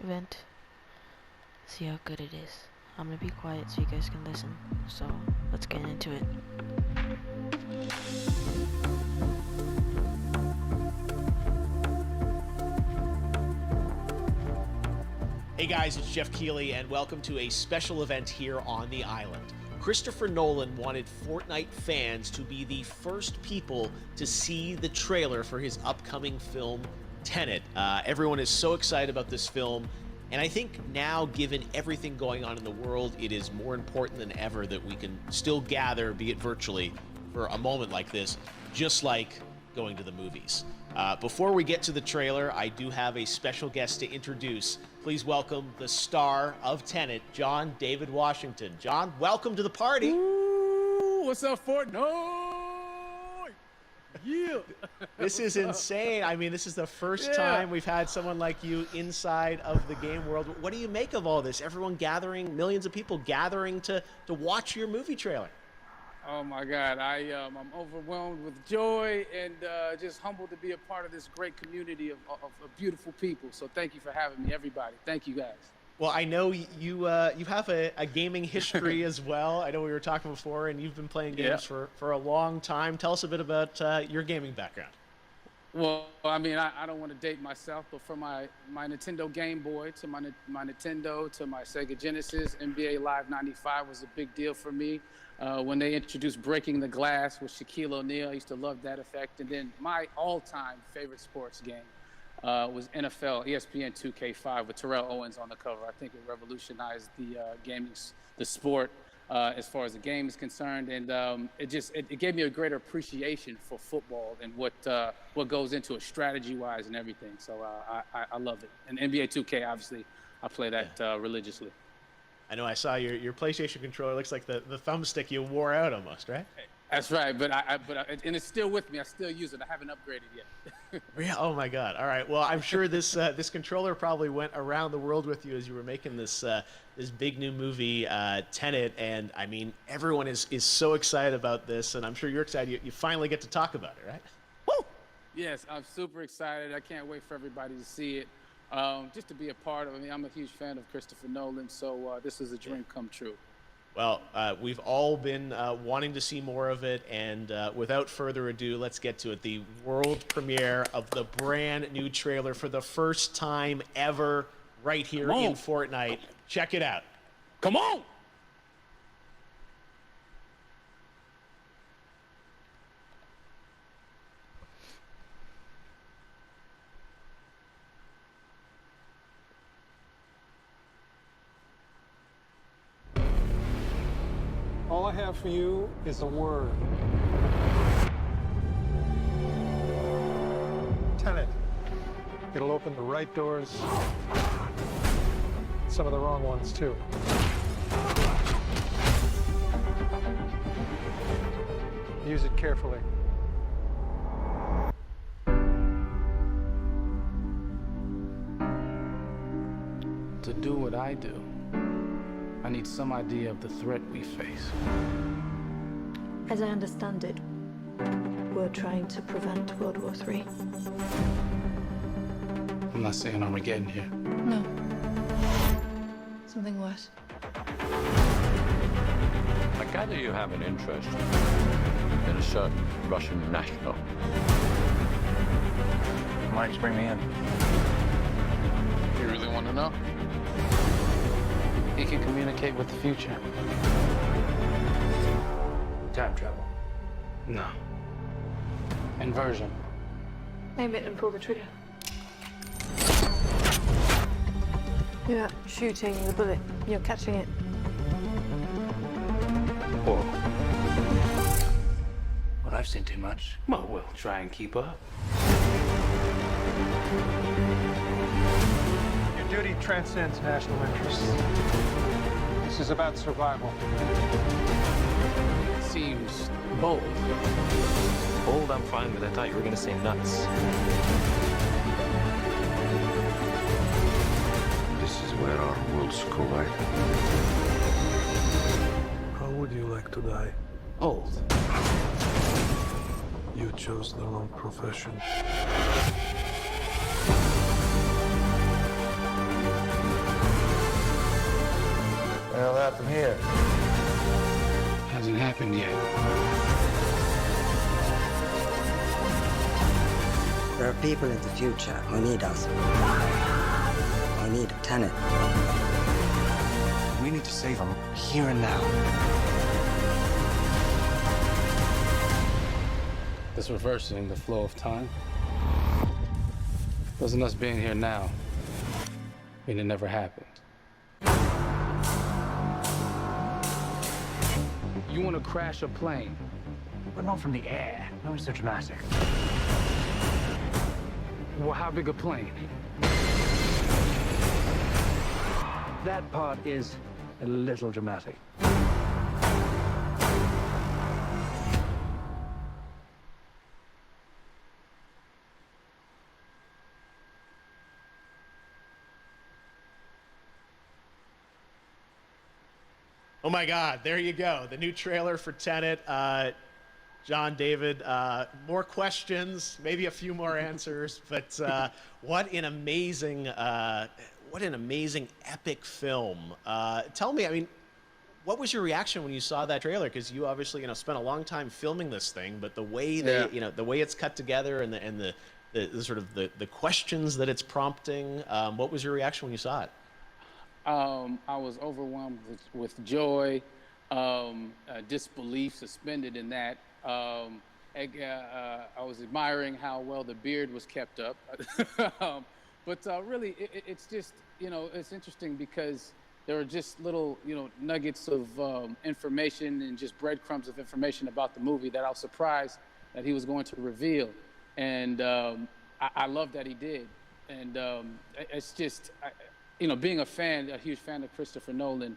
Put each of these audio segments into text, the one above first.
event. See how good it is. I'm gonna be quiet so you guys can listen. So let's get into it. Hey guys, it's Jeff Keighley, and welcome to a special event here on the island. Christopher Nolan wanted Fortnight fans to be the first people to see the trailer for his upcoming film, Tenant. Everyone is so excited about this film, and I think now, given everything going on in the world, it is more important than ever that we can still gather, be it virtually, for a moment like this, just like going to the movies. Before we get to the trailer, I do have a special guest to introduce. Please welcome the star of Tenet, John David Washington. John, welcome to the party. Ooh, what's up, Fortnite? Yeah. This is insane. I mean, this is the first time we've had someone like you inside of the game world. What do you make of all this? Everyone gathering, millions of people gathering to watch your movie trailer. Oh my God, I'm overwhelmed with joy and just humbled to be a part of this great community of beautiful people. So thank you for having me, everybody. Thank you, guys. Well, I know you have a gaming history as well. I know we were talking before, and you've been playing games for a long time. Tell us a bit about your gaming background. Well, I mean, I don't want to date myself, but from my Nintendo Game Boy to my Nintendo to my Sega Genesis, NBA Live 95 was a big deal for me. When they introduced Breaking the Glass with Shaquille O'Neal, I used to love that effect. And then my all-time favorite sports game was NFL ESPN 2K5 with Terrell Owens on the cover. I think it revolutionized the sport as far as the game is concerned, and it gave me a greater appreciation for football and what goes into it strategy-wise and everything. So I love it. And NBA 2K, obviously, I play that religiously. I know I saw your PlayStation controller. Looks like the thumbstick you wore out almost, right? That's right, and it's still with me. I still use it. I haven't upgraded yet. Yeah. Oh my God. All right. Well, I'm sure this controller probably went around the world with you as you were making this big new movie, Tenet. And I mean, everyone is so excited about this, and I'm sure you're excited. You finally get to talk about it, right? Woo! Yes, I'm super excited. I can't wait for everybody to see it. Just to be a part of it. I mean, I'm a huge fan of Christopher Nolan, so this is a dream come true. Well, we've all been wanting to see more of it, and without further ado, let's get to it. The world premiere of the brand new trailer for the first time ever right here in Fortnite. Check it out. Come on! All I have for you is a word. Tenet. It'll open the right doors, some of the wrong ones too. Use it carefully. To do what I do, I need some idea of the threat we face. As I understand it, we're trying to prevent World War III. I'm not saying Armageddon here. No. Something worse. I gather you have an interest in a certain Russian national. Mike's bring me in. You really want to know? He can communicate with the future. Time travel. No. Inversion. Aim it and pull the trigger. You're not shooting the bullet, you're catching it. Whoa. Well, I've seen too much. Well, we'll try and keep up. Your duty transcends national interests. This is about survival. It seems bold. Bold, I'm fine with. I thought you were going to say nuts. This is where our worlds collide. How would you like to die? Old. You chose the wrong profession. here. Hasn't happened yet. There are people in the future who need us. I need a tenant. We need to save them here and now. This reversing the flow of time. Doesn't us being here now mean it never happened? You want to crash a plane? But not from the air. No, it's so dramatic. Well, how big a plane? That part is a little dramatic. Oh my God, there you go. The new trailer for Tenet. John, David, more questions, maybe a few more answers, but what an amazing epic film. Tell me, I mean, what was your reaction when you saw that trailer? Because you obviously, spent a long time filming this thing, but the way the way it's cut together and the sort of the questions that it's prompting, what was your reaction when you saw it? I was overwhelmed with joy, disbelief suspended in that. I was admiring how well the beard was kept up. But really, it's just, it's interesting because there are just little, nuggets of information and just breadcrumbs of information about the movie that I was surprised that he was going to reveal. And I love that he did. And it's just... being a huge fan of Christopher Nolan,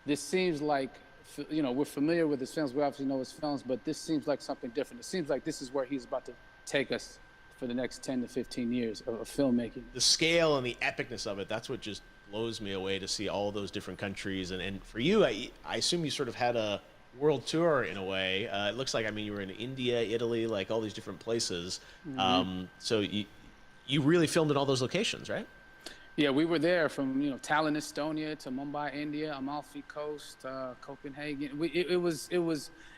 this seems like, we're familiar with his films, we obviously know his films, but this seems like something different. It seems like this is where he's about to take us for the next 10 to 15 years of filmmaking. The scale and the epicness of it, that's what just blows me away, to see all those different countries. And for you, I assume you sort of had a world tour in a way. It looks like, you were in India, Italy, like all these different places. Mm-hmm. So you really filmed in all those locations, right? Yeah, we were there from Tallinn, Estonia, to Mumbai, India, Amalfi Coast, Copenhagen. It was,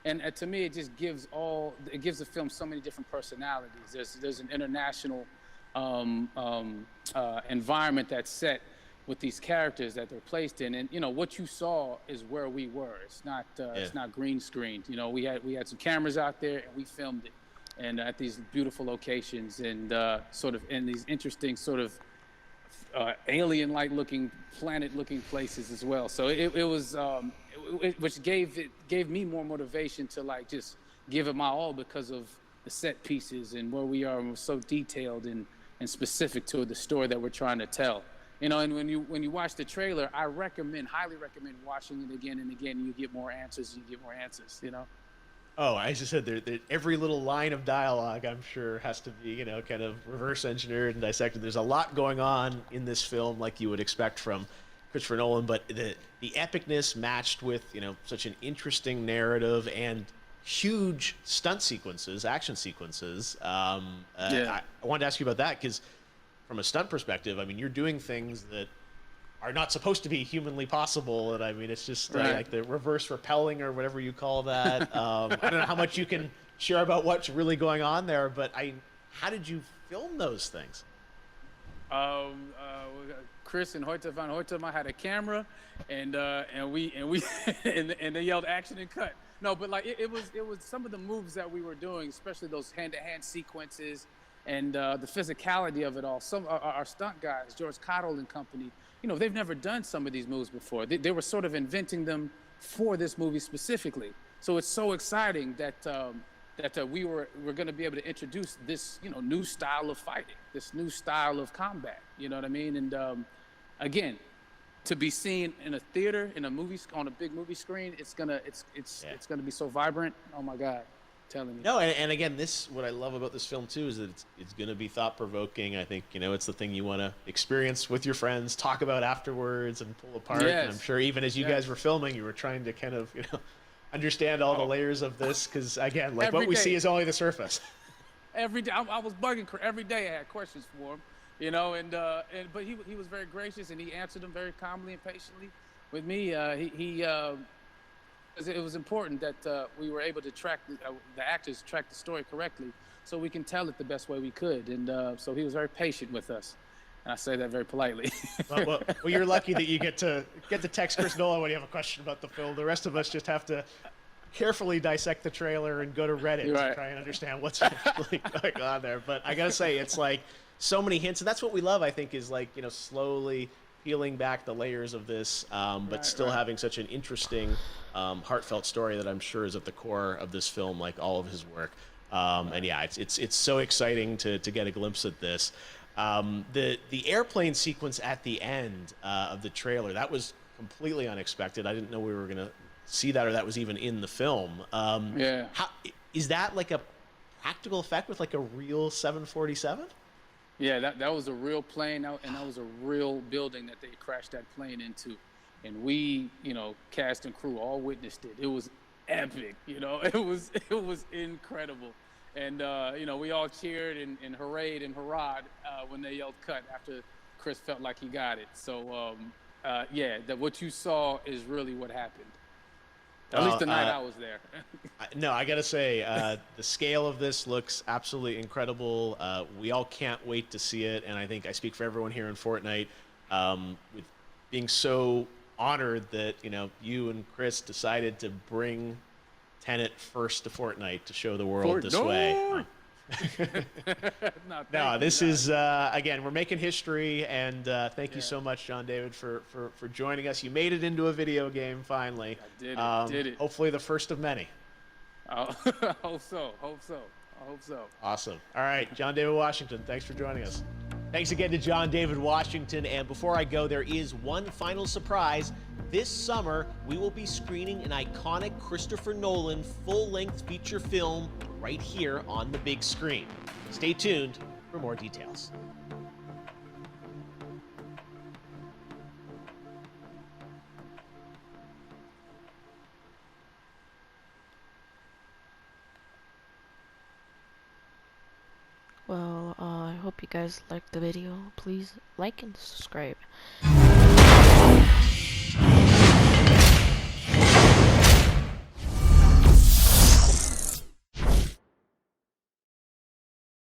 and to me, it just gives the film so many different personalities. There's an international environment that's set with these characters that they're placed in, and what you saw is where we were. It's not green screened. We had some cameras out there and we filmed it, and at these beautiful locations and sort of in these interesting sort of alien-like looking, planet-looking places as well. So it was, which gave me more motivation to just give it my all because of the set pieces and where we are, and we're so detailed and specific to the story that we're trying to tell. And when you watch the trailer, I highly recommend watching it again and again. You get more answers. Oh, I just said every little line of dialogue, I'm sure, has to be, kind of reverse engineered and dissected. There's a lot going on in this film, like you would expect from Christopher Nolan, but the epicness matched with, such an interesting narrative and huge stunt sequences, action sequences. I wanted to ask you about that because from a stunt perspective, you're doing things that are not supposed to be humanly possible, and it's just like the reverse rappelling or whatever you call that. I don't know how much you can share about what's really going on there, but how did you film those things? Chris and Hoyte van Hoytema had a camera, and they yelled action and cut. No, but it was some of the moves that we were doing, especially those hand-to-hand sequences, and the physicality of it all. Some our stunt guys, George Cottle and company. They've never done some of these moves before. They were sort of inventing them for this movie specifically. So it's so exciting that we're going to be able to introduce this, new style of fighting, this new style of combat. You know what I mean? And again, to be seen in a theater, in a movie, on a big movie screen, it's gonna be so vibrant. Oh my God. Telling you. No, and again, what I love about this film too is that it's going to be thought-provoking. I think it's the thing you want to experience with your friends, talk about afterwards, and pull apart. Yes. And I'm sure even as you guys were filming, you were trying to kind of understand all the layers of this, because again, like what we see is only the surface. Every day, I was bugging. Every day, I had questions for him, but he was very gracious and he answered them very calmly and patiently. With me, it was important that we were able to track the actors track the story correctly, so we can tell it the best way we could. And so he was very patient with us, and I say that very politely. Well, you're lucky that you get to text Chris Nolan when you have a question about the film. The rest of us just have to carefully dissect the trailer and go to Reddit to try and understand what's actually going on there. But I gotta say, it's like so many hints, and that's what we love. I think is like, you know, slowly peeling back the layers of this, but still having such an interesting, heartfelt story that I'm sure is at the core of this film, like all of his work. And yeah, it's so exciting to get a glimpse at this. The airplane sequence at the end of the trailer, that was completely unexpected. I didn't know we were gonna see that, or that was even in the film. Yeah. How is that, like a practical effect with like a real 747? Yeah, that was a real plane, and that was a real building that they crashed that plane into. And we, you know, cast and crew all witnessed it. It was epic, you know. It was incredible. And you know, we all cheered and hurrayed and hurrahed when they yelled cut after Chris felt like he got it. So yeah, that what you saw is really what happened. At least the night I was there. No, I gotta say, the scale of this looks absolutely incredible. We all can't wait to see it, and I think I speak for everyone here in Fortnight, with being so honored that, you know, you and Chris decided to bring Tenant first to Fortnight to show the world this way. No, this is again, we're making history, and thank you so much, John David, for joining us. You made it into a video game finally. I did it. Hopefully the first of many. I hope so. Awesome. All right, John David Washington, thanks for joining us. Thanks again to John David Washington. And before I go, there is one final surprise. This summer, we will be screening an iconic Christopher Nolan full-length feature film right here on the big screen. Stay tuned for more details. Well, I hope you guys liked the video. Please like and subscribe.